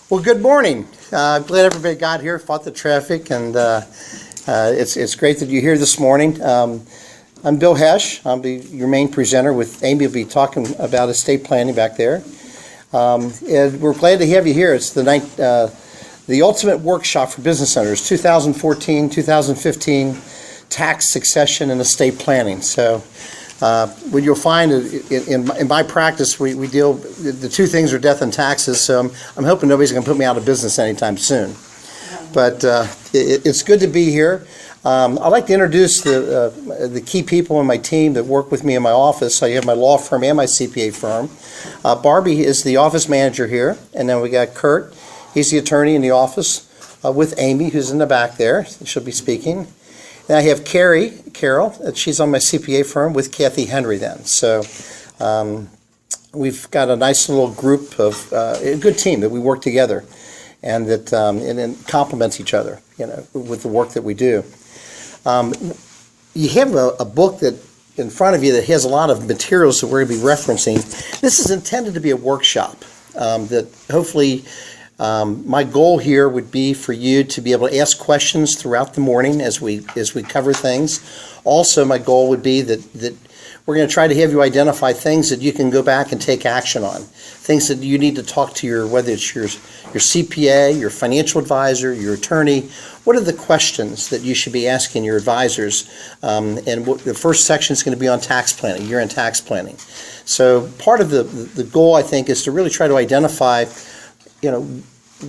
Well, good morning. I'm glad everybody got here, fought the traffic, and it's great that you're here this morning. I'm Bill Hesh. I'll be your main presenter with Amy. Will be talking about estate planning back there. And we're glad to have you here. It's the Ultimate Workshop for Business Owners, 2014-2015 Tax Succession and Estate Planning. So what you'll find in my practice, we deal, the two things are death and taxes, so I'm hoping nobody's going to put me out of business anytime soon. But it's good to be here. I'd like to introduce the key people in my team that work with me in my office. I have my law firm and my CPA firm. Barbie is the office manager here, and then we got Kurt. He's the attorney in the office with Amy, who's in the back there. She'll be speaking. Then I have Carol, she's on my CPA firm with Kathy Henry then. So we've got a nice little group of, a good team that we work together and that and complements each other, with the work that we do. You have a book that in front of you that has a lot of materials that we're going to be referencing. This is intended to be a workshop that hopefully my goal here would be for you to be able to ask questions throughout the morning as we cover things. Also, my goal would be that we're going to try to have you identify things that you can go back and take action on, things that you need to talk to whether it's your CPA, your financial advisor, your attorney. What are the questions that you should be asking your advisors? And the first section is going to be on tax planning, year-end tax planning. So part of the goal, I think, is to really try to identify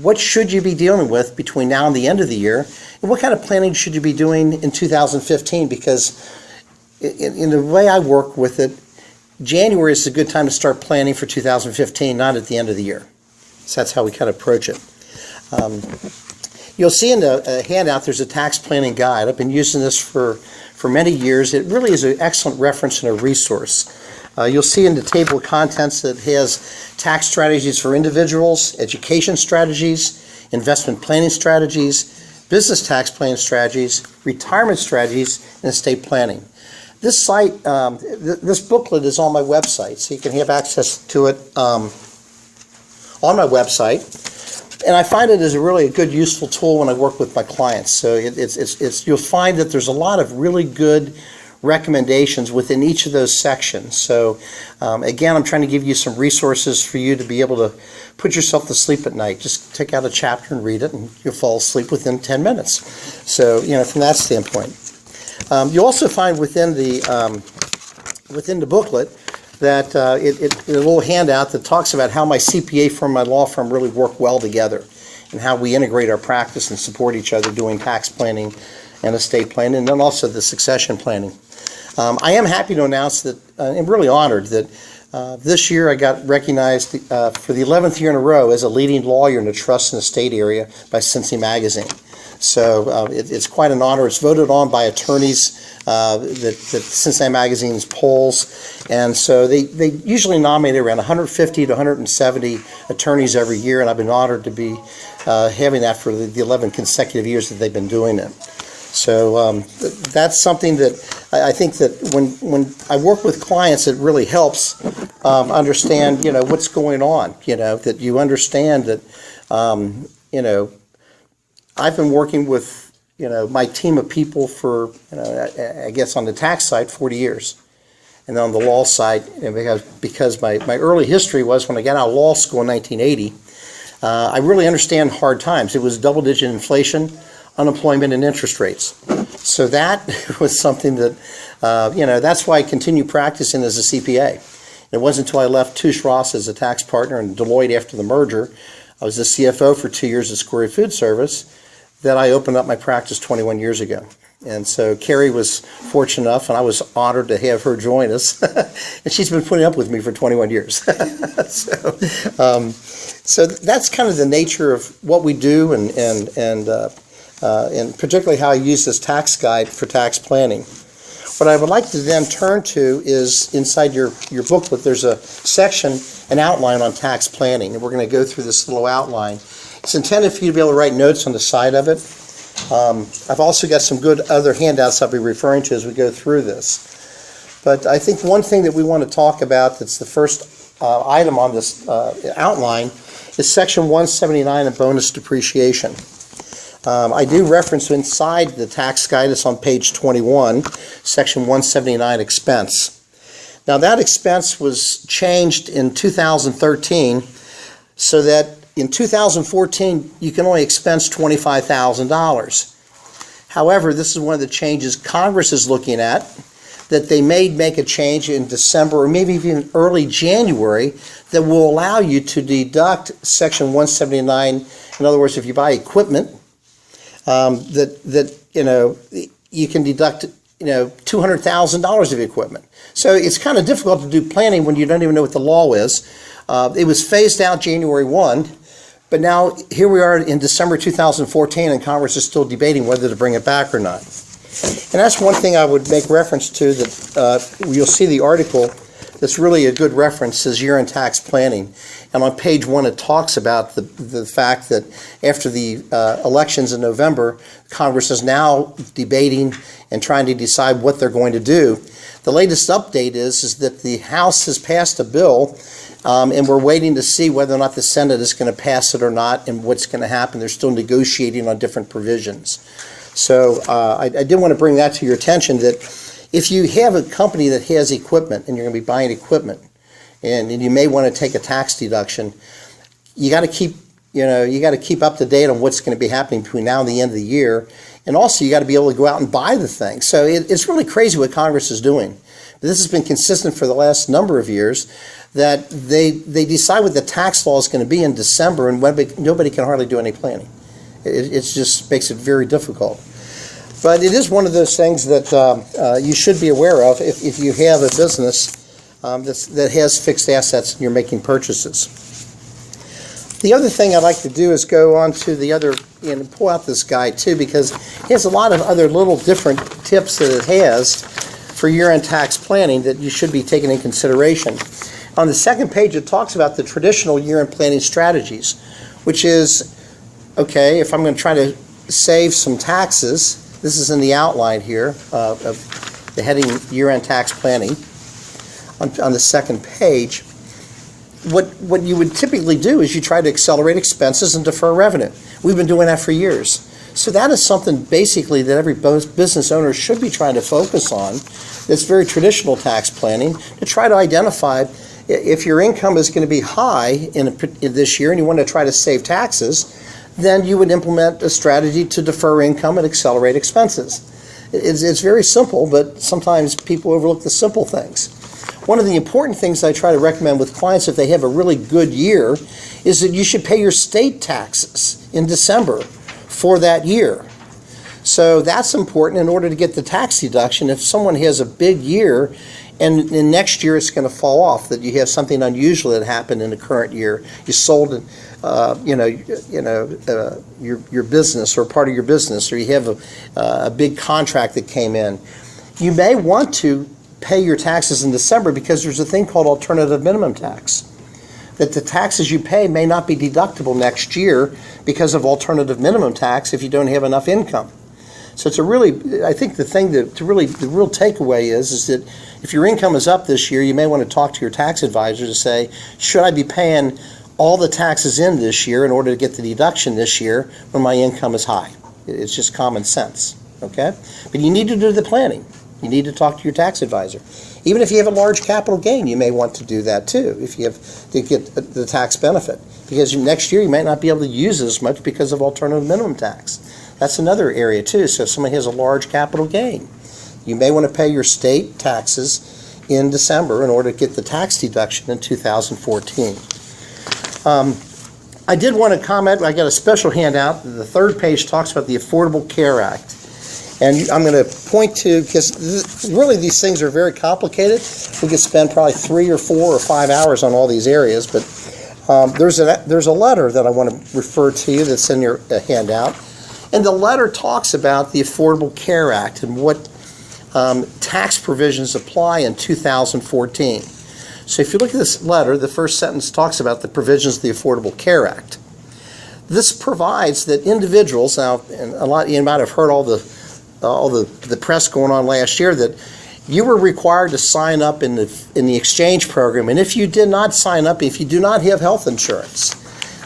what should you be dealing with between now and the end of the year, and what kind of planning should you be doing in 2015? Because in the way I work with it, January is a good time to start planning for 2015, not at the end of the year. So that's how we kind of approach it. You'll see in the handout there's a tax planning guide. I've been using this for many years. It really is an excellent reference and a resource. You'll see in the table of contents that it has tax strategies for individuals, education strategies, investment planning strategies, business tax planning strategies, retirement strategies, and estate planning. This site, this booklet is on my website, so you can have access to it on my website. And I find it as a really good, useful tool when I work with my clients. So you'll find that there's a lot of really good recommendations within each of those sections. So again, I'm trying to give you some resources for you to be able to put yourself to sleep at night. Just take out a chapter and read it, and you'll fall asleep within 10 minutes. So from that standpoint. You'll also find within the booklet that a little handout that talks about how my CPA firm and my law firm really work well together, and how we integrate our practice and support each other doing tax planning and estate planning, and then also the succession planning. I am happy to announce that I'm really honored that this year I got recognized for the 11th year in a row as a leading lawyer in the trust and estate area by Cincy Magazine. So it's quite an honor. It's voted on by attorneys that Cincinnati Magazine's polls, and so they usually nominate around 150 to 170 attorneys every year, and I've been honored to be having that for the 11 consecutive years that they've been doing it. So that's something that I think that when I work with clients, it really helps understand what's going on. That you understand that I've been working with my team of people for I guess on the tax side 40 years, and on the law side, because my early history was when I got out of law school in 1980, I really understand hard times. It was double-digit inflation, unemployment, and interest rates. So that was something that that's why I continue practicing as a CPA. It wasn't until I left Touche Ross as a tax partner and Deloitte after the merger, I was the CFO for 2 years at Square Food Service, that I opened up my practice 21 years ago. And so Carrie was fortunate enough, and I was honored to have her join us. And she's been putting up with me for 21 years. So that's kind of the nature of what we do, and particularly how I use this tax guide for tax planning. What I would like to then turn to is inside your booklet, there's a section, an outline on tax planning, and we're going to go through this little outline. It's intended for you to be able to write notes on the side of it. I've also got some good other handouts I'll be referring to as we go through this. But I think one thing that we want to talk about that's the first item on this outline is Section 179 of bonus depreciation. I do reference inside the tax guidance on page 21, Section 179 expense. Now that expense was changed in 2013 so that in 2014 you can only expense $25,000. However, this is one of the changes Congress is looking at, that they may make a change in December or maybe even early January that will allow you to deduct Section 179. In other words, if you buy equipment, you can deduct $200,000 of equipment. So it's kind of difficult to do planning when you don't even know what the law is. It was phased out January 1, but now here we are in December 2014 and Congress is still debating whether to bring it back or not. And that's one thing I would make reference to, that you'll see the article that's really a good reference is year-end tax planning. And on page 1 it talks about the fact that after the elections in November, Congress is now debating and trying to decide what they're going to do. The latest update is that the House has passed a bill, and we're waiting to see whether or not the Senate is going to pass it or not and what's going to happen. They're still negotiating on different provisions. So I did want to bring that to your attention, that if you have a company that has equipment and you're going to be buying equipment and you may want to take a tax deduction, you got to keep up to date on what's going to be happening between now and the end of the year. And also you got to be able to go out and buy the thing. So it's really crazy what Congress is doing. But this has been consistent for the last number of years, that they decide what the tax law is going to be in December and nobody can hardly do any planning. It just makes it very difficult. But it is one of those things that you should be aware of if you have a business that has fixed assets and you're making purchases. The other thing I'd like to do is go on to the other, and pull out this guide too, because it has a lot of other little different tips that it has for year-end tax planning that you should be taking in consideration. On the second page it talks about the traditional year-end planning strategies, which is, okay, if I'm going to try to save some taxes, this is in the outline here of the heading year-end tax planning on the second page. What you would typically do is you try to accelerate expenses and defer revenue. We've been doing that for years. So that is something basically that every business owner should be trying to focus on. It's very traditional tax planning, to try to identify if your income is going to be high in this year and you want to try to save taxes, then you would implement a strategy to defer income and accelerate expenses. It's very simple, but sometimes people overlook the simple things. One of the important things I try to recommend with clients if they have a really good year is that you should pay your state taxes in December for that year. So that's important in order to get the tax deduction. If someone has a big year and next year it's going to fall off, that you have something unusual that happened in the current year, you sold your business or part of your business, or you have a big contract that came in, you may want to pay your taxes in December because there's a thing called alternative minimum tax. That the taxes you pay may not be deductible next year because of alternative minimum tax if you don't have enough income. So it's I think the real takeaway is that if your income is up this year, you may want to talk to your tax advisor to say, should I be paying all the taxes in this year in order to get the deduction this year when my income is high? It's just common sense, okay? But you need to do the planning. You need to talk to your tax advisor. Even if you have a large capital gain, you may want to do that too, if you have to get the tax benefit. Because next year you might not be able to use it as much because of alternative minimum tax. That's another area too. So if somebody has a large capital gain, you may want to pay your state taxes in December in order to get the tax deduction in 2014. I did want to comment, I got a special handout. The third page talks about the Affordable Care Act. And I'm going to point to, because really these things are very complicated. We could spend probably 3 or 4 or 5 hours on all these areas, but there's a letter that I want to refer to you that's in your handout. And the letter talks about the Affordable Care Act and what tax provisions apply in 2014. So if you look at this letter, the first sentence talks about the provisions of the Affordable Care Act. This provides that individuals, now, and you might have heard all the press going on last year, that you were required to sign up in the exchange program, and if you did not sign up, if you do not have health insurance,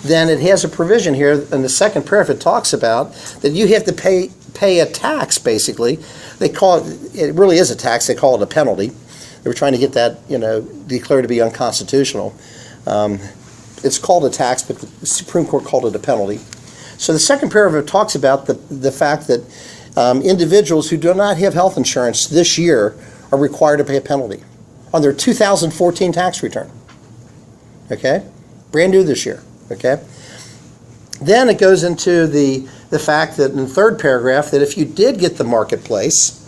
then it has a provision here in the second paragraph. It talks about that you have to pay a tax, basically. They call it really is a tax. They call it a penalty. They were trying to get that, declared to be unconstitutional. It's called a tax, but the Supreme Court called it a penalty. So the second paragraph talks about the fact that individuals who do not have health insurance this year are required to pay a penalty on their 2014 tax return. Okay? Brand new this year. Okay? Then it goes into the fact that in the third paragraph that if you did get the marketplace,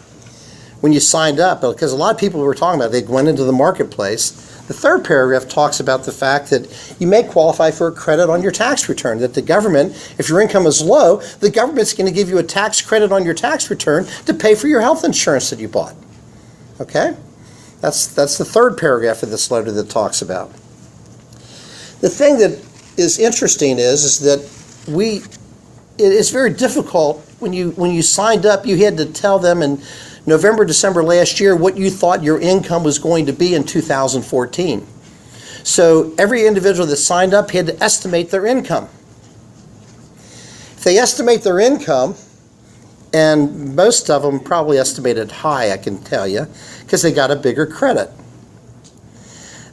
when you signed up, because a lot of people were talking about, they went into the marketplace. The third paragraph talks about the fact that you may qualify for a credit on your tax return, that the government, if your income is low, the government's going to give you a tax credit on your tax return to pay for your health insurance that you bought. Okay? That's the third paragraph of this letter that talks about. The thing that is interesting is that it is very difficult when you signed up, you had to tell them in November, December last year what you thought your income was going to be in 2014. So every individual that signed up had to estimate their income. If they estimate their income, and most of them probably estimated high, I can tell you, because they got a bigger credit.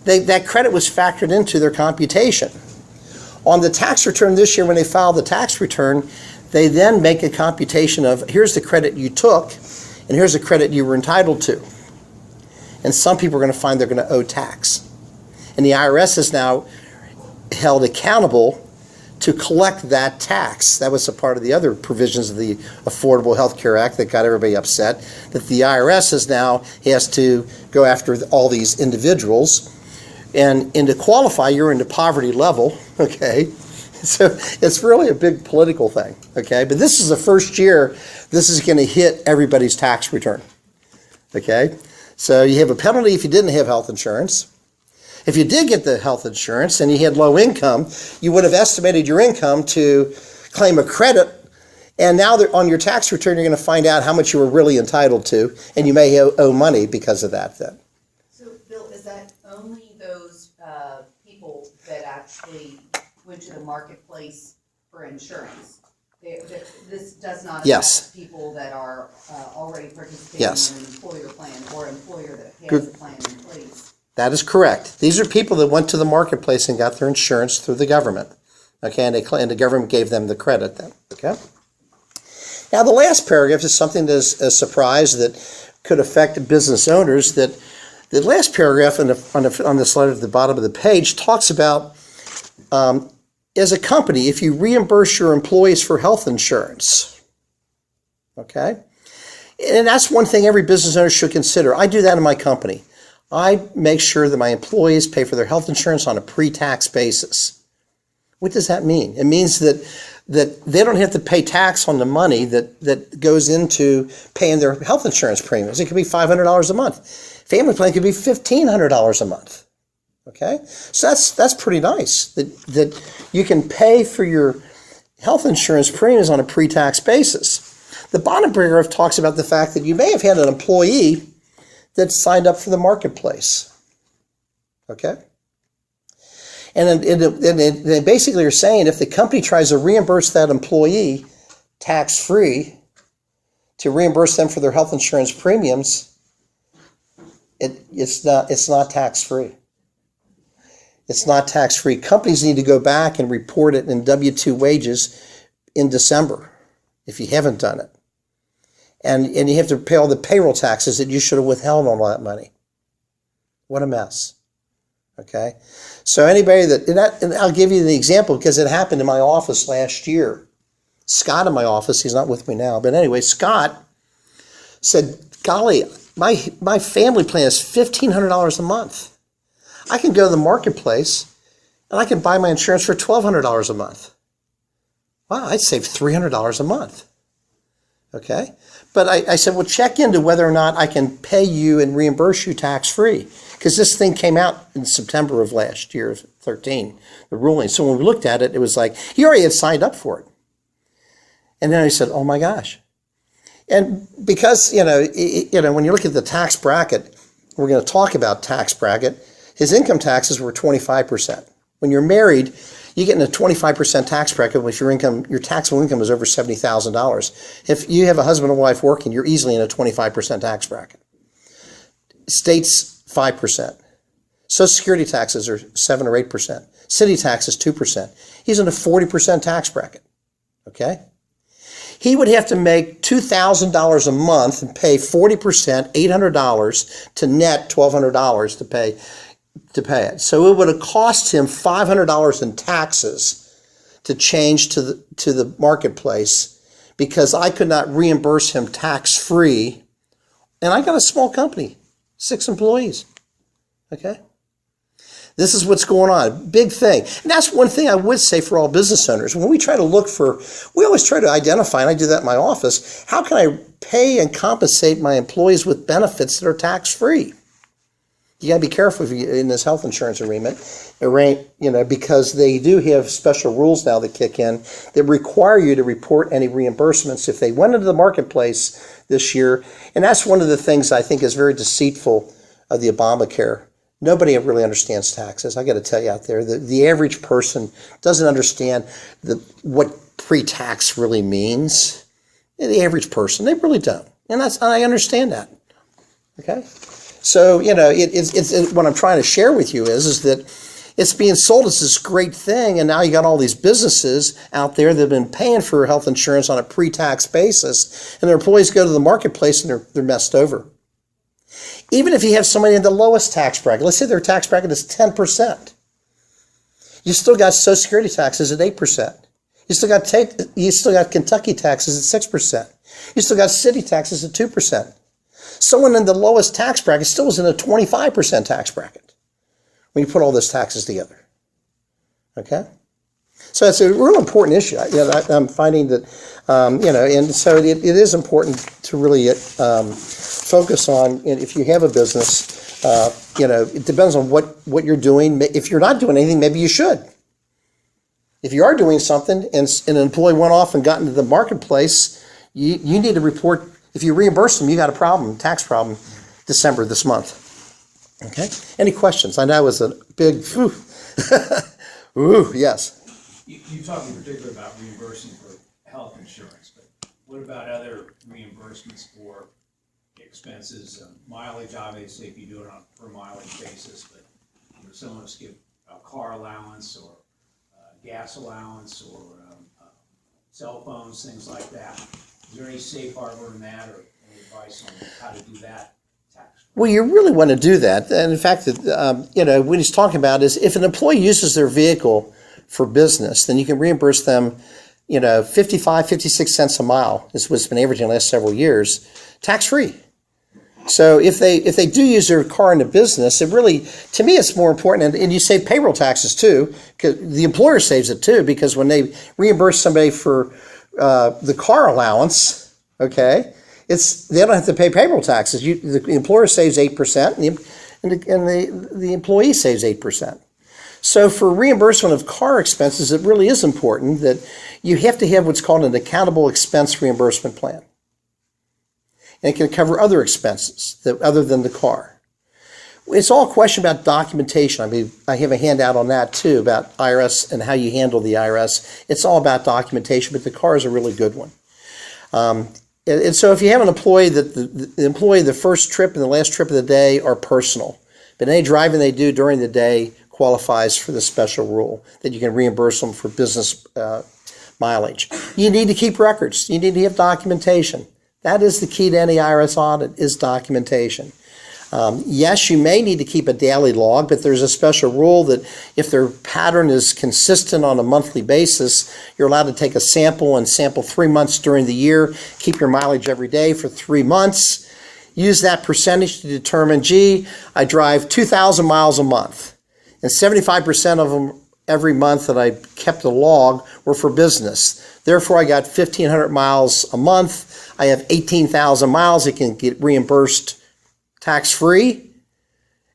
That credit was factored into their computation. On the tax return this year, when they file the tax return, they then make a computation of here's the credit you took, and here's the credit you were entitled to. And some people are going to find they're going to owe tax. And the IRS is now held accountable to collect that tax. That was a part of the other provisions of the Affordable Health Care Act that got everybody upset, that the IRS is now has to go after all these individuals. And to qualify, you're into poverty level, okay? So it's really a big political thing, okay? But this is the first year this is going to hit everybody's tax return, okay? So you have a penalty if you didn't have health insurance. If you did get the health insurance and you had low income, you would have estimated your income to claim a credit, and now on your tax return you're going to find out how much you were really entitled to, and you may owe money because of that then. So, Bill, is that only those people that actually went to the marketplace for insurance? This does not affect people that are already participating in an employer plan or employer that has a plan in place. That is correct. These are people that went to the marketplace and got their insurance through the government. Okay, and the government gave them the credit then. Okay. Now the last paragraph is something that's a surprise that could affect business owners. That the last paragraph on this letter at the bottom of the page talks about as a company, if you reimburse your employees for health insurance, okay? And that's one thing every business owner should consider. I do that in my company. I make sure that my employees pay for their health insurance on a pre-tax basis. What does that mean? It means that they don't have to pay tax on the money that goes into paying their health insurance premiums. It could be $500 a month. Family plan could be $1,500 a month. Okay, so that's pretty nice that you can pay for your health insurance premiums on a pre-tax basis. The bottom paragraph talks about the fact that you may have had an employee that signed up for the marketplace. Okay, and they basically are saying if the company tries to reimburse that employee tax-free to reimburse them for their health insurance premiums, it's not tax-free. It's not tax-free. Companies need to go back and report it in W-2 wages in December if you haven't done it. And you have to pay all the payroll taxes that you should have withheld on all that money. What a mess. Okay? So anybody and I'll give you the example because it happened in my office last year. Scott in my office, he's not with me now, but anyway, Scott said, golly, my family plan is $1,500 a month. I can go to the marketplace and I can buy my insurance for $1,200 a month. Wow, I'd save $300 a month. Okay? But I said, well, check into whether or not I can pay you and reimburse you tax-free. Because this thing came out in September of last year, 13, the ruling. So when we looked at it, it was like, he already had signed up for it. And then I said, oh my gosh. And because, when you look at the tax bracket, we're going to talk about tax bracket, his income taxes were 25%. When you're married, you get in a 25% tax bracket if your taxable income is over $70,000. If you have a husband and wife working, you're easily in a 25% tax bracket. States, 5%. Social Security taxes are 7 or 8%. City taxes, 2%. He's in a 40% tax bracket, okay? He would have to make $2,000 a month and pay 40%, $800 to net $1,200 to pay it. So it would have cost him $500 in taxes to change to the marketplace because I could not reimburse him tax-free. And I got a small company, 6 employees, okay? This is what's going on. Big thing. And that's one thing I would say for all business owners. When we try to look for, we always try to identify, and I do that in my office, how can I pay and compensate my employees with benefits that are tax-free? You got to be careful in this health insurance arrangement, because they do have special rules now that kick in that require you to report any reimbursements if they went into the marketplace this year. And that's one of the things I think is very deceitful of the Obamacare. Nobody really understands taxes. I got to tell you out there, the average person doesn't understand what pre-tax really means. The average person, they really don't. And I understand that. Okay? So, it's what I'm trying to share with you is that it's being sold as this great thing, and now you got all these businesses out there that have been paying for health insurance on a pre-tax basis, and their employees go to the marketplace and they're messed over. Even if you have somebody in the lowest tax bracket, let's say their tax bracket is 10%, you still got Social Security taxes at 8%. You still got Kentucky taxes at 6%. You still got city taxes at 2%. Someone in the lowest tax bracket still is in a 25% tax bracket when you put all those taxes together. Okay? So it's a real important issue. I'm finding that, and so it is important to really focus on, if you have a business, it depends on what you're doing. If you're not doing anything, maybe you should. If you are doing something and an employee went off and got into the marketplace, you need to report. If you reimburse them, you got a problem, tax problem, December this month. Okay? Any questions? I know it was a big, ooh, yes. You talked in particular about reimbursing for health insurance, but what about other reimbursements for expenses, mileage? Obviously, if you do it on a per mileage basis, but someone must give a car allowance or gas allowance or cell phones, things like that. Is there any safe harbor in that, or any advice on how to do that tax? Well, you really want to do that. And in fact, what he's talking about is if an employee uses their vehicle for business, then you can reimburse them, 55, 56 cents a mile is what's been averaging the last several years, tax-free. So if they do use their car in a business, it really, to me, it's more important. And you save payroll taxes too, because the employer saves it too, because when they reimburse somebody for the car allowance, okay, they don't have to pay payroll taxes. The employer saves 8%, and the employee saves 8%. So for reimbursement of car expenses, it really is important that you have to have what's called an accountable expense reimbursement plan. And it can cover other expenses other than the car. It's all a question about documentation. I mean, I have a handout on that too, about IRS and how you handle the IRS. It's all about documentation, but the car is a really good one. And so if you have an employee the first trip and the last trip of the day are personal, but any driving they do during the day qualifies for the special rule that you can reimburse them for business mileage. You need to keep records. You need to have documentation. That is the key to any IRS audit, is documentation. Yes, you may need to keep a daily log, but there's a special rule that if their pattern is consistent on a monthly basis, you're allowed to take a sample and sample 3 months during the year, keep your mileage every day for 3 months, use that percentage to determine, I drive 2,000 miles a month, and 75% of them every month that I kept a log were for business. Therefore, I got 1,500 miles a month. I have 18,000 miles that can get reimbursed tax-free,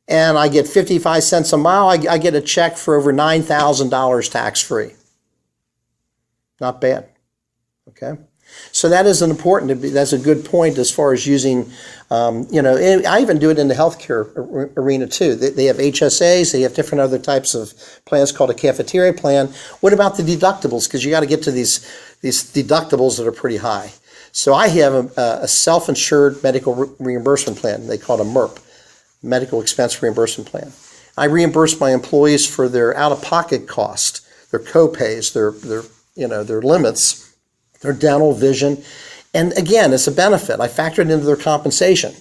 and I get 55 cents a mile. I get a check for over $9,000 tax-free. Not bad, okay? So that is an important, that's a good point as far as using, and I even do it in the healthcare arena too. They have HSAs, they have different other types of plans called a cafeteria plan. What about the deductibles? Because you got to get to these deductibles that are pretty high. So I have a self-insured medical reimbursement plan. They call it a MERP, medical expense reimbursement plan. I reimburse my employees for their out-of-pocket cost, their co-pays, their limits, their dental, vision. And again, it's a benefit. I factor it into their compensation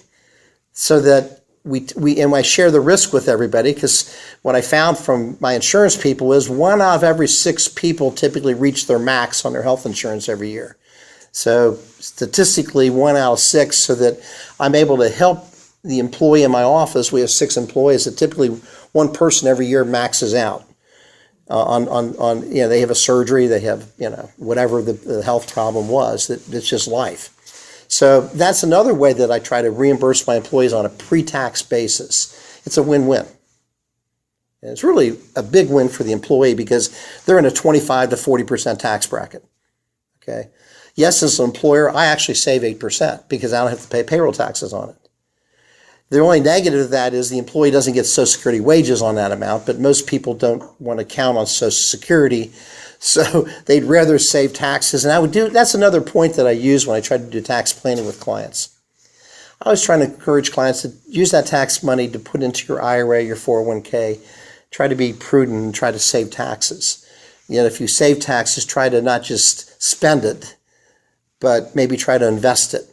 so that I share the risk with everybody, because what I found from my insurance people is 1 out of every 6 people typically reach their max on their health insurance every year. So statistically, 1 out of 6, so that I'm able to help the employee in my office. We have 6 employees that typically one person every year maxes out. They have a surgery, they have, whatever the health problem was, it's just life. So that's another way that I try to reimburse my employees on a pre-tax basis. It's a win-win. And it's really a big win for the employee because they're in a 25 to 40% tax bracket. Okay. Yes, as an employer, I actually save 8% because I don't have to pay payroll taxes on it. The only negative of that is the employee doesn't get Social Security wages on that amount, but most people don't want to count on Social Security, so they'd rather save taxes. And that's another point that I use when I try to do tax planning with clients. I always try to encourage clients to use that tax money to put into your IRA, your 401k. Try to be prudent and try to save taxes. If you save taxes, try to not just spend it, but maybe try to invest it.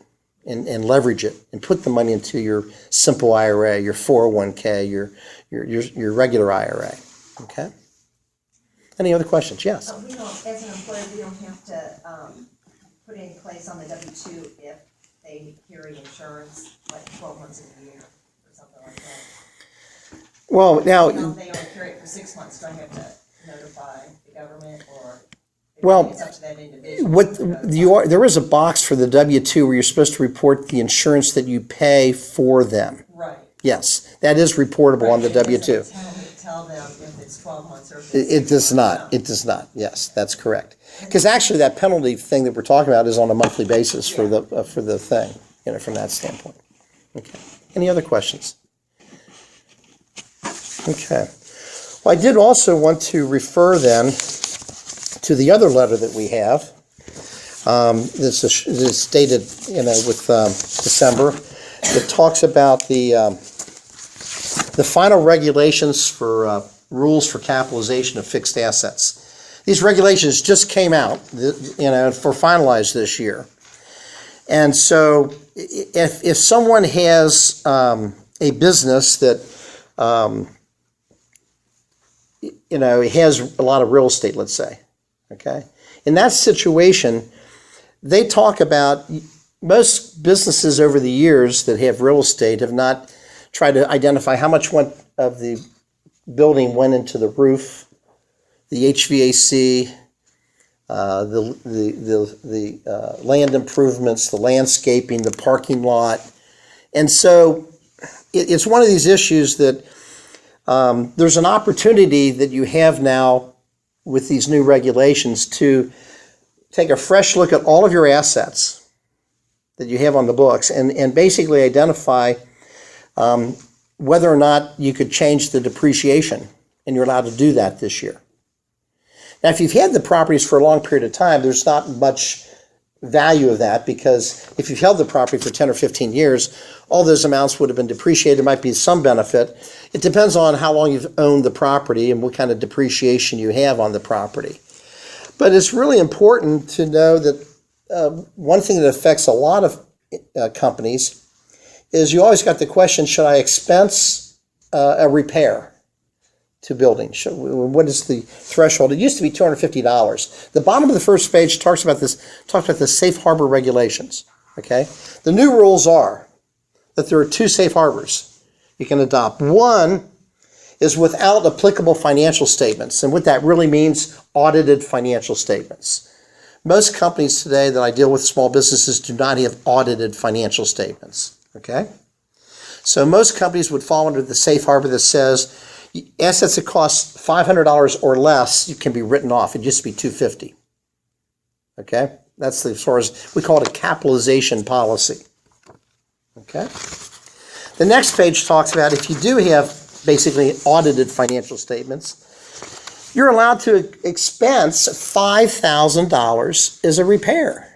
And leverage it and put the money into your simple IRA, your 401k, your regular IRA. Okay. Any other questions? Yes. We don't, as an employer, we don't have to put in place on the W-2 if they carry insurance like 12 months of the year or something like that. Well, now They only carry it for 6 months. Do I have to notify the government, or? Well, it's up to that individual? there is a box for the W-2 where you're supposed to report the insurance that you pay for them. Right. Yes, that is reportable on the W-2. Tell them if it's 12 months or if It does not. It does not. Yes, that's correct. Because actually, that penalty thing that we're talking about is on a monthly basis for the thing. From that standpoint. Okay. Any other questions? Okay. Well, I did also want to refer then to the other letter that we have. This is dated, with December. It talks about the final regulations for rules for capitalization of fixed assets. These regulations just came out, for finalized this year. And so, if someone has a business that has a lot of real estate, let's say. Okay. In that situation, they talk about most businesses over the years that have real estate have not tried to identify how much of the building went into the roof, the HVAC, the land improvements, the landscaping, the parking lot. And so it's one of these issues that there's an opportunity that you have now with these new regulations to take a fresh look at all of your assets that you have on the books and basically identify whether or not you could change the depreciation, and you're allowed to do that this year. Now, if you've had the properties for a long period of time, there's not much value of that, because if you've held the property for 10 or 15 years, all those amounts would have been depreciated. There might be some benefit. It depends on how long you've owned the property and what kind of depreciation you have on the property. But it's really important to know that one thing that affects a lot of companies is you always got the question, should I expense a repair to building? What is the threshold? It used to be $250. The bottom of the first page talks about the safe harbor regulations. Okay, the new rules are that there are 2 safe harbors you can adopt. One is without applicable financial statements, and what that really means, audited financial statements. Most companies today that I deal with, small businesses, do not have audited financial statements. Okay, so most companies would fall under the safe harbor that says assets that cost $500 or less, you can be written off. It used to be $250. Okay, That's as far as, we call it a capitalization policy. Okay? The next page talks about if you do have basically audited financial statements, you're allowed to expense $5,000 as a repair.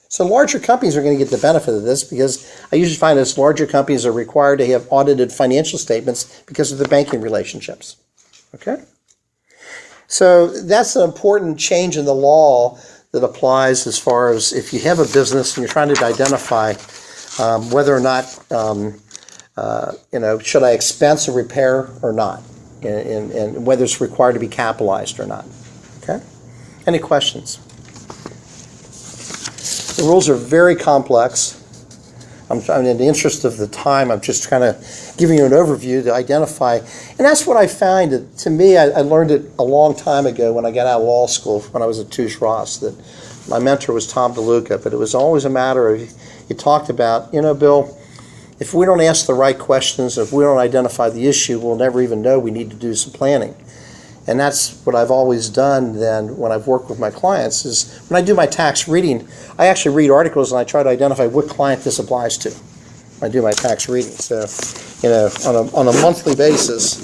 So larger companies are going to get the benefit of this because I usually find that larger companies are required to have audited financial statements because of their banking relationships. Okay? So that's an important change in the law that applies as far as if you have a business and you're trying to identify whether or not, should I expense a repair or not, and whether it's required to be capitalized or not. Okay? Any questions? The rules are very complex. In the interest of the time, I'm just kind of giving you an overview to identify. And that's what I find. That, to me, I learned it a long time ago when I got out of law school, when I was at Touche Ross, that my mentor was Tom DeLuca. But it was always a matter of, you talked about, Bill, if we don't ask the right questions, if we don't identify the issue, we'll never even know we need to do some planning. And that's what I've always done then when I've worked with my clients is when I do my tax reading, I actually read articles and I try to identify what client this applies to when I do my tax reading. So, on a monthly basis,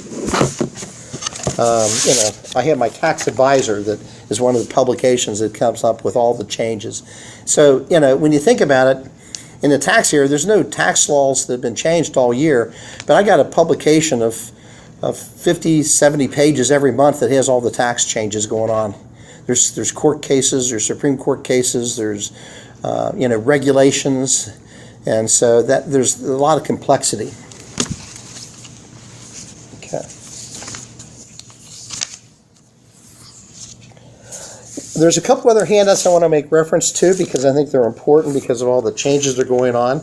I have my tax advisor that is one of the publications that comes up with all the changes. So, when you think about it, in the tax area, there's no tax laws that have been changed all year, but I got a publication of 50, 70 pages every month that has all the tax changes going on. There's court cases, there's Supreme Court cases, there's regulations, and so that there's a lot of complexity. Okay. There's a couple other handouts I want to make reference to because I think they're important because of all the changes that are going on.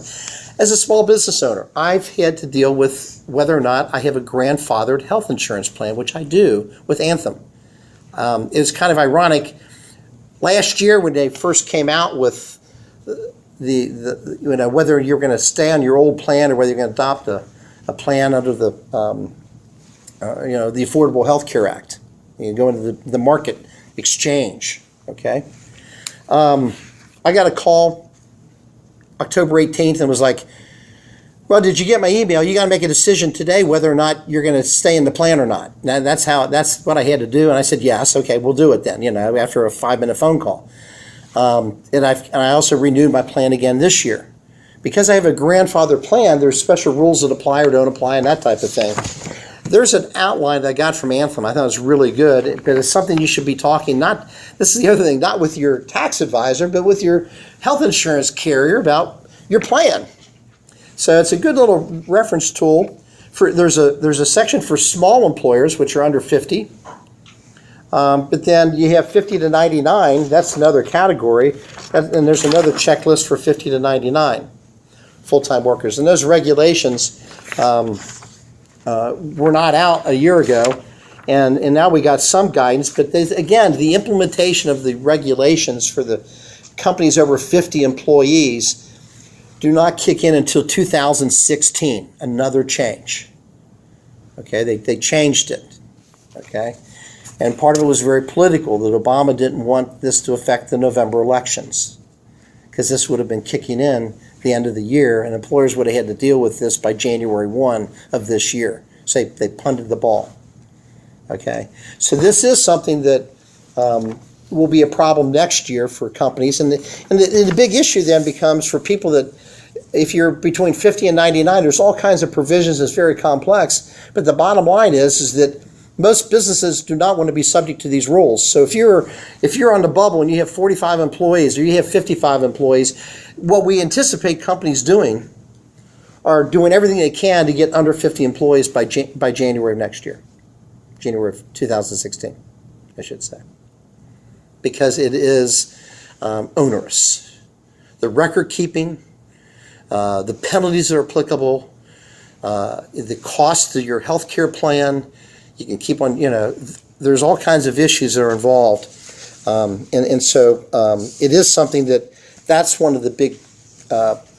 As a small business owner, I've had to deal with whether or not I have a grandfathered health insurance plan, which I do with Anthem. It's kind of ironic. Last year when they first came out with whether you're going to stay on your old plan or whether you're going to adopt a plan under the the Affordable Health Care Act, you go into the market exchange. Okay, I got a call October 18th and was like, well, did you get my email? You got to make a decision today whether or not you're going to stay in the plan or not. Now, that's what I had to do. And I said, yes, okay, we'll do it then, after a 5-minute phone call. And I also renewed my plan again this year. Because I have a grandfather plan, there's special rules that apply or don't apply and that type of thing. There's an outline that I got from Anthem. I thought it was really good, but it's something you should be talking, this is the other thing, not with your tax advisor, but with your health insurance carrier about your plan. So it's a good little reference tool. There's a section for small employers, which are under 50. But then you have 50 to 99. That's another category. And there's another checklist for 50 to 99 full-time workers. And those regulations were not out a year ago. And now we got some guidance. But again, the implementation of the regulations for the companies over 50 employees do not kick in until 2016, another change. Okay, they changed it. Okay, and part of it was very political, that Obama didn't want this to affect the November elections because this would have been kicking in the end of the year and employers would have had to deal with this by January 1 of this year. So they punted the ball. Okay, so this is something that will be a problem next year for companies. And the big issue then becomes for people that, if you're between 50 and 99, there's all kinds of provisions. It's very complex. But the bottom line is that most businesses do not want to be subject to these rules. So if you're on the bubble and you have 45 employees or you have 55 employees, what we anticipate companies doing are doing everything they can to get under 50 employees by January of next year. January of 2016, I should say. Because it is onerous. The record keeping, the penalties that are applicable, the cost of your health care plan, you can keep on, there's all kinds of issues that are involved. And so it is something that's one of the big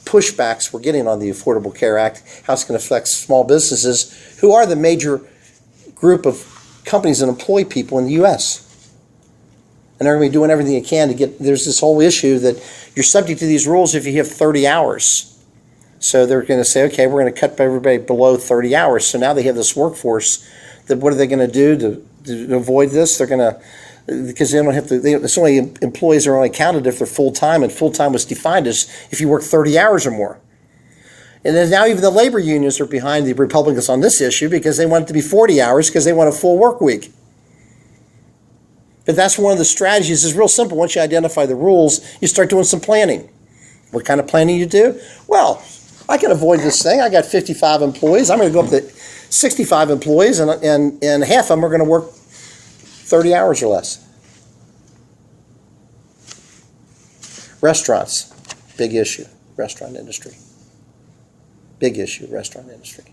pushbacks we're getting on the Affordable Care Act, how it's going to affect small businesses who are the major group of companies that employ people in the U.S. And they're going to be doing everything they can to get, there's this whole issue that you're subject to these rules if you have 30 hours. So they're going to say, okay, we're going to cut everybody below 30 hours. So now they have this workforce that what are they going to do to avoid this? They're going to, because they don't have to, it's only employees are only counted if they're full-time, and full-time was defined as if you work 30 hours or more. And then now even the labor unions are behind the Republicans on this issue because they want it to be 40 hours because they want a full work week. But that's one of the strategies. It's real simple. Once you identify the rules, you start doing some planning. What kind of planning you do? Well, I can avoid this thing. I got 55 employees. I'm going to go up to 65 employees, and half of them are going to work 30 hours or less. Restaurants, big issue. Restaurant industry. Big issue, restaurant industry.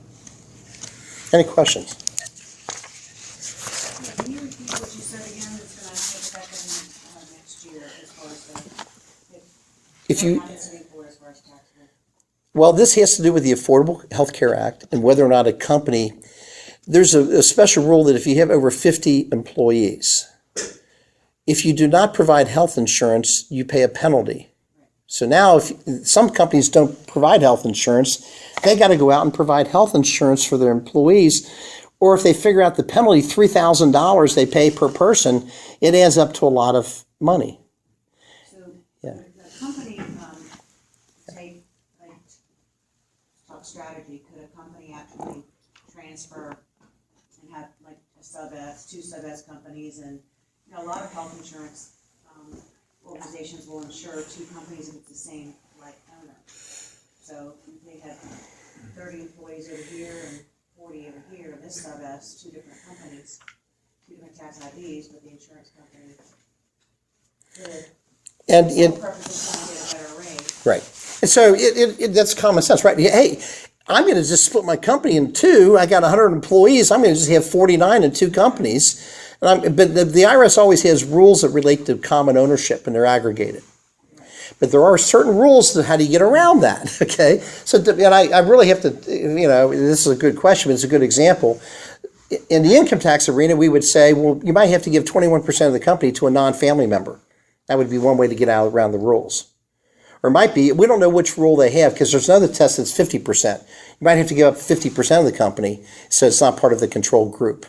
Any questions? Can you repeat what you said again, that's gonna take effect in, next year as far as the, If you, what money's paid for as far as taxable? well, this has to do with the Affordable Health Care Act and whether or not a company, there's a special rule that if you have over 50 employees, if you do not provide health insurance, you pay a penalty. So now if some companies don't provide health insurance, they got to go out and provide health insurance for their employees. Or if they figure out the penalty, $3,000 they pay per person, it adds up to a lot of money. So, Yeah. the company, take, like, talk strategy, could a company actually transfer and have like a sub-S, two sub-S companies, and, you know, a lot of health insurance, organizations will insure two companies if it's the same, like, owner. So if they have 30 employees over here and 40 over here, this sub-S, two different companies, two different tax IDs, but the insurance company could, And sole purpose is to get a better rate. right. And so that's common sense, right? Hey, I'm going to just split my company in two. I got 100 employees. I'm going to just have 49 in two companies. But the IRS always has rules that relate to common ownership, and they're aggregated. But there are certain rules to how do you get around that, okay? So, and I really have to, you know, this is a good question, but it's a good example. In the income tax arena, we would say, well, you might have to give 21% of the company to a non-family member. That would be one way to get out around the rules. Or it might be, we don't know which rule they have, because there's another test that's 50%. You might have to give up 50% of the company, so it's not part of the control group.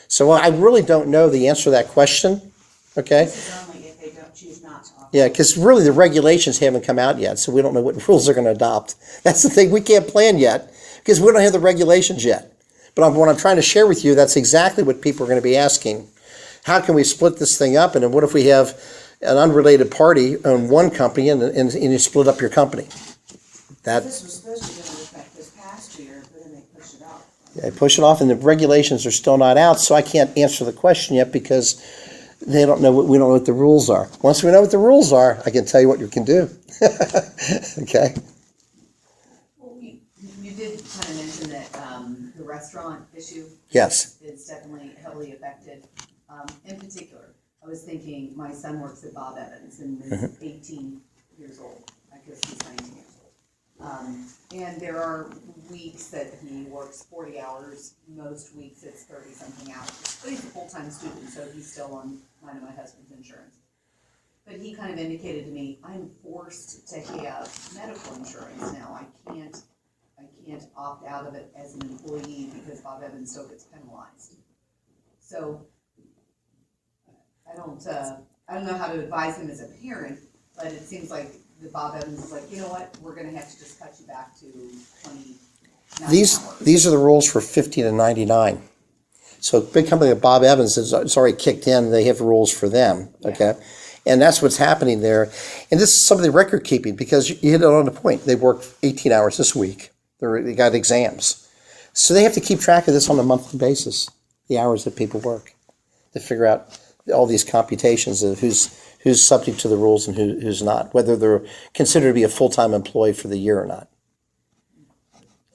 So I really don't know the answer to that question, okay? This is only if they don't choose not to offer. Yeah, because really the regulations haven't come out yet, so we don't know what rules they're going to adopt. That's the thing, we can't plan yet, because we don't have the regulations yet. But what I'm trying to share with you, that's exactly what people are going to be asking. How can we split this thing up, and then what if we have an unrelated party own one company and you split up your company? That, This was supposed to go into effect this past year, but then they pushed it off. they push it off, and the regulations are still not out, so I can't answer the question yet because they don't know we don't know what the rules are. Once we know what the rules are, I can tell you what you can do. Okay? Well, you did kind of mention that, the restaurant issue Yes. is definitely heavily affected. In particular, I was thinking, my son works at Bob Evans and is 18 years old. I guess he's 19 years old. And there are weeks that he works 40 hours, most weeks it's 30-something hours. But he's a full-time student, so he's still on mine and my husband's insurance. But he kind of indicated to me, I'm forced to have medical insurance now. I can't opt out of it as an employee because Bob Evans still gets penalized. So I don't know how to advise him as a parent, but it seems like the Bob Evans is like, you know what, we're gonna have to just cut you back to 29 hours. These are the rules for 50 to 99. So a big company like Bob Evans, it's already kicked in, they have rules for them, okay? And that's what's happening there. And this is some of the record keeping, because you hit it on the point. They worked 18 hours this week. They got exams. So they have to keep track of this on a monthly basis, the hours that people work, to figure out all these computations of who's subject to the rules and who's not, whether they're considered to be a full-time employee for the year or not.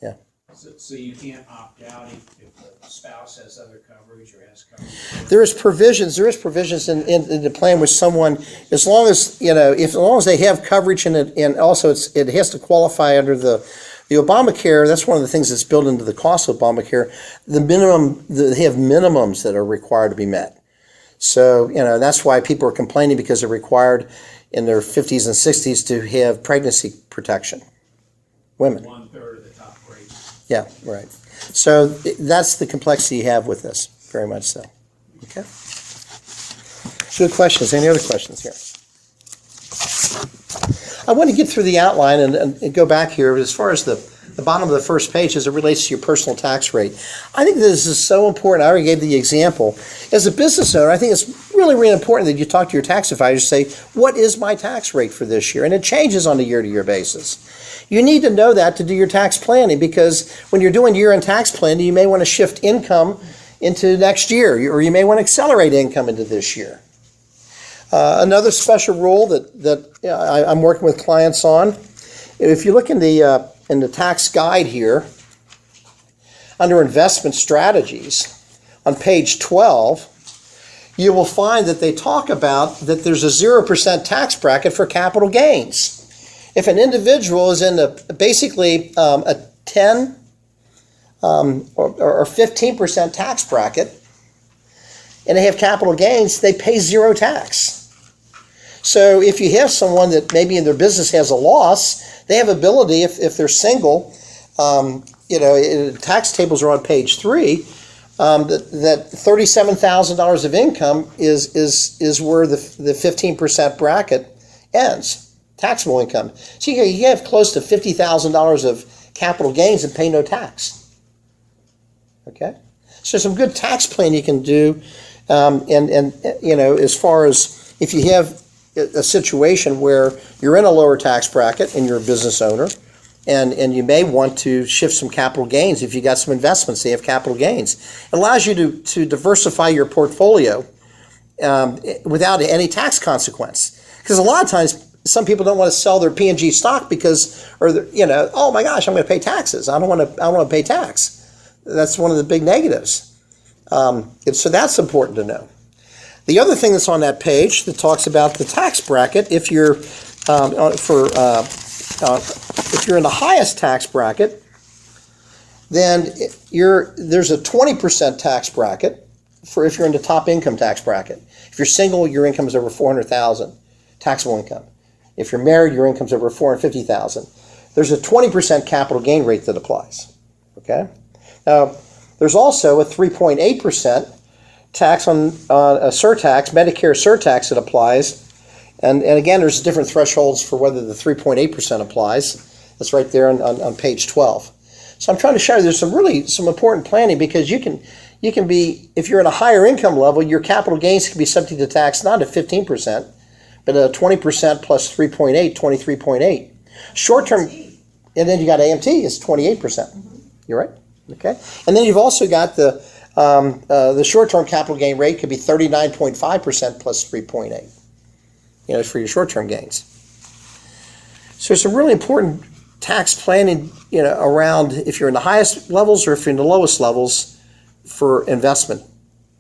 Yeah. So you can't opt out if the spouse has other coverage or has coverage? There is provisions in the plan with someone, as long as, you know, as long as they have coverage and also it has to qualify under the Obamacare. That's one of the things that's built into the cost of Obamacare. They have minimums that are required to be met. So, that's why people are complaining because they're required in their 50s and 60s to have pregnancy protection. Women. 1/3 of the top grade. Yeah, right. So that's the complexity you have with this, very much so. Okay. Good questions. Any other questions here? I want to get through the outline and go back here as far as the bottom of the first page as it relates to your personal tax rate. I think this is so important. I already gave the example. As a business owner, I think it's really, really important that you talk to your tax advisor, say, what is my tax rate for this year? And it changes on a year-to-year basis. You need to know that to do your tax planning, because when you're doing year-end tax planning, you may want to shift income into next year, or you may want to accelerate income into this year. Another special rule that I'm working with clients on, if you look in the tax guide here, under investment strategies, on page 12, you will find that they talk about that there's a 0% tax bracket for capital gains. If an individual is in basically a 10 or 15% tax bracket, and they have capital gains, they pay zero tax. So if you have someone that maybe in their business has a loss, they have ability, if they're single, tax tables are on page 3, that $37,000 of income is where the 15% bracket ends. Taxable income. So you have close to $50,000 of capital gains and pay no tax. Okay? So some good tax planning you can do, as far as if you have a situation where you're in a lower tax bracket and you're a business owner, and you may want to shift some capital gains if you got some investments, they have capital gains. It allows you to diversify your portfolio without any tax consequence. Because a lot of times, some people don't want to sell their P&G stock because, oh my gosh, I'm going to pay taxes. I don't want to pay tax. That's one of the big negatives. So that's important to know. The other thing that's on that page that talks about the tax bracket, if you're if you're in the highest tax bracket, then there's a 20% tax bracket for if you're in the top income tax bracket. If you're single, your income is over $400,000 taxable income. If you're married, your income's over $450,000. There's a 20% capital gain rate that applies. Okay. Now, there's also a 3.8% tax on a surtax, Medicare surtax that applies. And again, there's different thresholds for whether the 3.8% applies. That's right there on page 12. So I'm trying to show you there's some important planning, because you can be, if you're at a higher income level, your capital gains can be subject to tax not at 15%, but 20% plus 3.8, 23.8. Short-term, and then you got AMT is 28%. You're right. Okay. And then you've also got the short-term capital gain rate could be 39.5% plus 3.8. For your short-term gains. So some really important tax planning, around if you're in the highest levels or if you're in the lowest levels for investment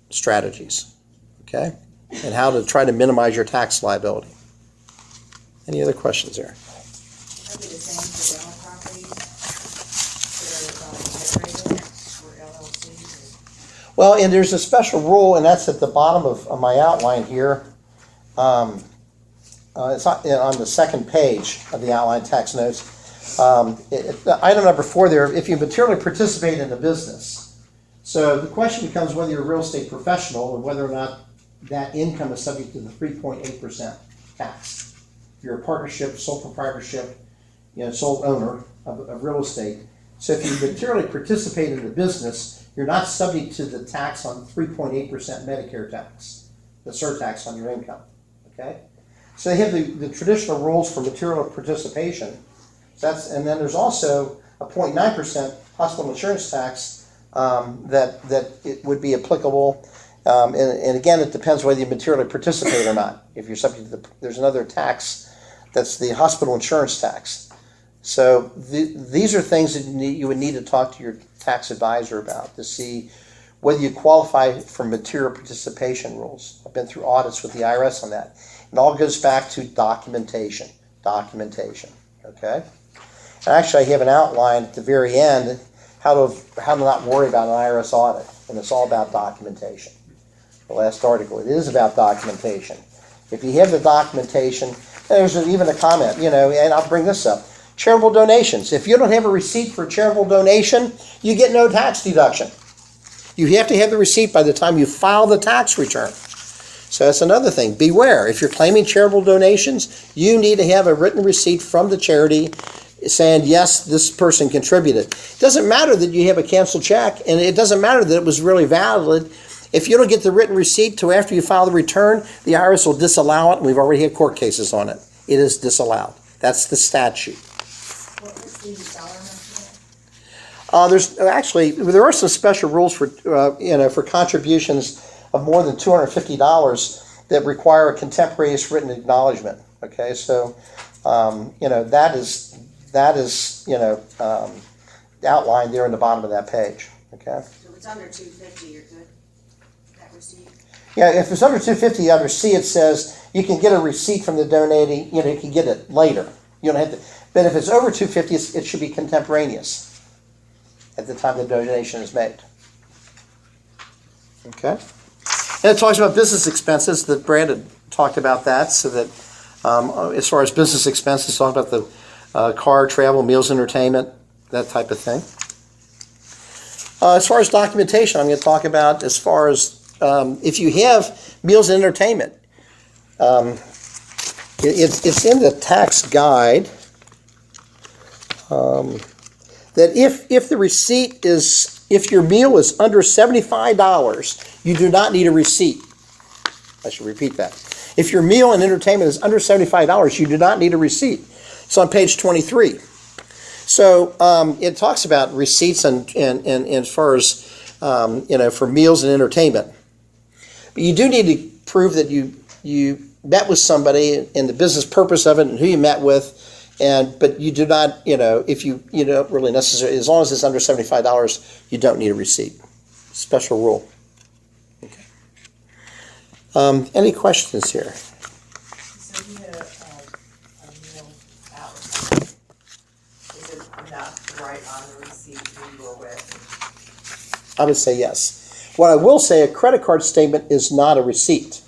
strategies. Okay. And how to try to minimize your tax liability. Any other questions there? Are they the same for rental properties that are regulated or LLCs? Well, and there's a special rule, and that's at the bottom of my outline here. It's on the second page of the outline tax notes. Item number 4 there, if you materially participate in a business. So the question becomes whether you're a real estate professional and whether or not that income is subject to the 3.8% tax. If you're a partnership, sole proprietorship, sole owner of real estate. So if you materially participate in the business, you're not subject to the tax on 3.8% Medicare tax, the surtax on your income. Okay? So they have the traditional rules for material participation. And then there's also a 0.9% hospital insurance tax that it would be applicable. And again, it depends whether you materially participate or not. If you're subject to there's another tax that's the hospital insurance tax. So these are things that you would need to talk to your tax advisor about to see whether you qualify for material participation rules. I've been through audits with the IRS on that. It all goes back to documentation. Okay? And actually, I have an outline at the very end how to not worry about an IRS audit, and it's all about documentation. the last article. It is about documentation. If you have the documentation, there's even a comment, and I'll bring this up. Charitable donations. If you don't have a receipt for a charitable donation, you get no tax deduction. You have to have the receipt by the time you file the tax return. So that's another thing. Beware. If you're claiming charitable donations, you need to have a written receipt from the charity saying, yes, this person contributed. It doesn't matter that you have a canceled check, and it doesn't matter that it was really valid. If you don't get the written receipt till after you file the return, the IRS will disallow it, and we've already had court cases on it. It is disallowed. That's the statute. What was the dollar amount for that? There are some special rules for for contributions of more than $250 that require a contemporaneous written acknowledgement. Okay, so that is outlined there in the bottom of that page. Okay. So if it's under 250, you're good, that receipt? Yeah, if it's under 250, under C it says you can get a receipt from the donating. You can get it later. You don't have to. But if it's over 250, it should be contemporaneous at the time the donation is made. Okay. And it talks about business expenses that Brad had talked about that, so that as far as business expenses, talk about the car, travel, meals, entertainment, that type of thing. As far as documentation, I'm going to talk about as far as if you have meals and entertainment. It's in the tax guide that if the receipt is, if your meal is under $75, you do not need a receipt. I should repeat that. If your meal and entertainment is under $75, you do not need a receipt. It's on page 23. So it talks about receipts and as far as for meals and entertainment. But you do need to prove that you met with somebody and the business purpose of it and who you met with. But you do not, if you don't really necessarily, as long as it's under $75, you don't need a receipt. Special rule. Okay. Any questions here? So you had a meal out or something. Is it enough to write on the receipt who you were with? I would say yes. What I will say, a credit card statement is not a receipt.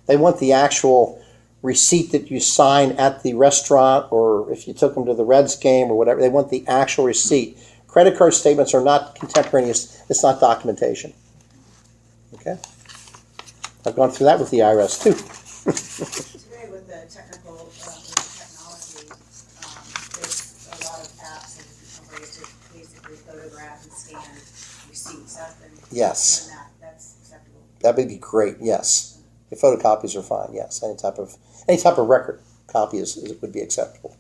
They want the actual receipt that you sign at the restaurant, or if you took them to the Reds game or whatever, they want the actual receipt. Credit card statements are not contemporaneous. It's not documentation. Okay? I've gone through that with the IRS too. Today with the technical, with the technology, there's a lot of apps and ways to basically photograph and scan receipts up and Yes. and that's acceptable. That would be great, yes. The photocopies are fine, yes. Any type of record copy would be acceptable.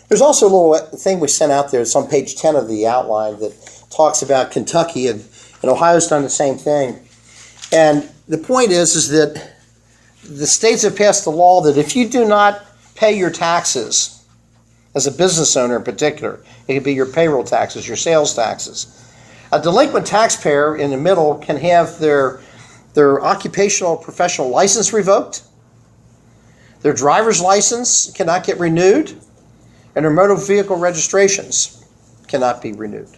There's also a little thing we sent out there. It's on page 10 of the outline that talks about Kentucky, and Ohio's done the same thing. And the point is that the states have passed a law that if you do not pay your taxes, as a business owner in particular, it could be your payroll taxes, your sales taxes. A delinquent taxpayer in the middle can have their occupational professional license revoked, their driver's license cannot get renewed, and their motor vehicle registrations cannot be renewed.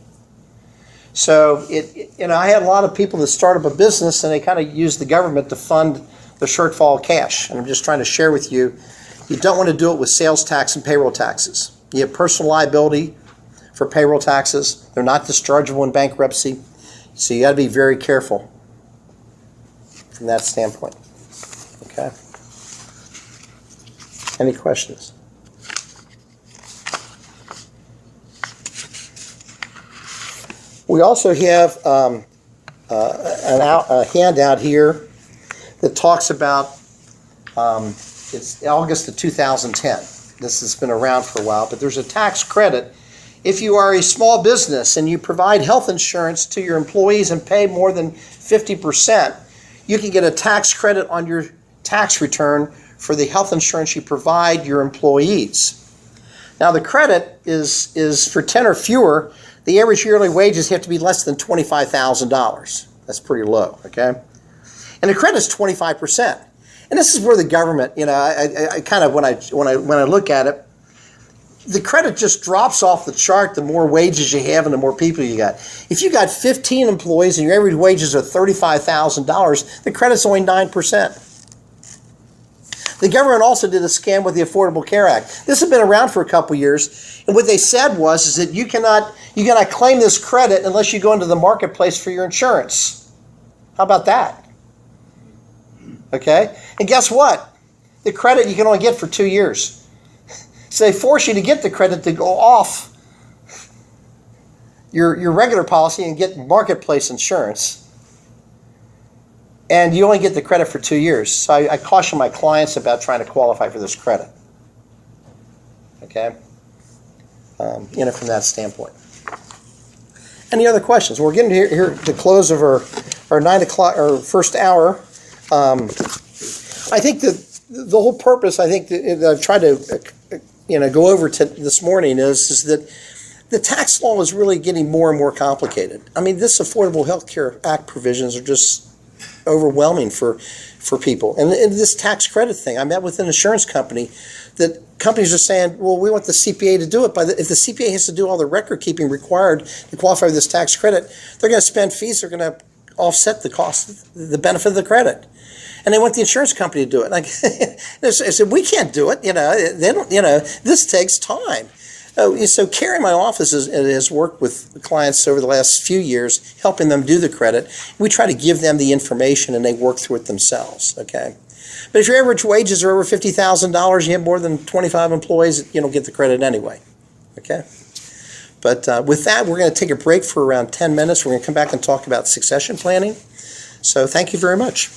So I had a lot of people that start up a business and they kind of use the government to fund the shortfall cash. And I'm just trying to share with you, you don't want to do it with sales tax and payroll taxes. You have personal liability for payroll taxes. They're not dischargeable in bankruptcy. So you got to be very careful from that standpoint. Okay. Any questions? We also have a handout here that talks about, it's August of 2010. This has been around for a while, but there's a tax credit. If you are a small business and you provide health insurance to your employees and pay more than 50%, you can get a tax credit on your tax return for the health insurance you provide your employees. Now the credit is for 10 or fewer. The average yearly wages have to be less than $25,000. That's pretty low, okay? And the credit's 25%. And this is where the government, I kind of when I look at it, the credit just drops off the chart the more wages you have and the more people you got. If you got 15 employees and your average wages are $35,000, the credit's only 9%. The government also did a scam with the Affordable Care Act. This has been around for a couple years, and what they said is that you cannot claim this credit unless you go into the marketplace for your insurance. How about that? Okay, and guess what? The credit you can only get for 2 years. So they force you to get the credit to go off your regular policy and get marketplace insurance. And you only get the credit for 2 years. So I caution my clients about trying to qualify for this credit. Okay? From that standpoint. Any other questions? We're getting here to close of our 9 o'clock, our first hour. I think that the whole purpose, I think that I've tried to go over this morning is that the tax law is really getting more and more complicated. I mean, this Affordable Health Care Act provisions are just overwhelming for people. And this tax credit thing, I met with an insurance company that companies are saying, well, we want the CPA to do it. But if the CPA has to do all the record keeping required to qualify for this tax credit, they're going to spend fees that are going to offset the cost, the benefit of the credit. And they want the insurance company to do it. Like, I said, we can't do it. They don't. This takes time. So Carrie in my office has worked with clients over the last few years, helping them do the credit. We try to give them the information, and they work through it themselves. Okay. But if your average wages are over $50,000, you have more than 25 employees, you don't get the credit anyway. Okay. But with that, we're going to take a break for around 10 minutes. We're going to come back and talk about succession planning. So thank you very much.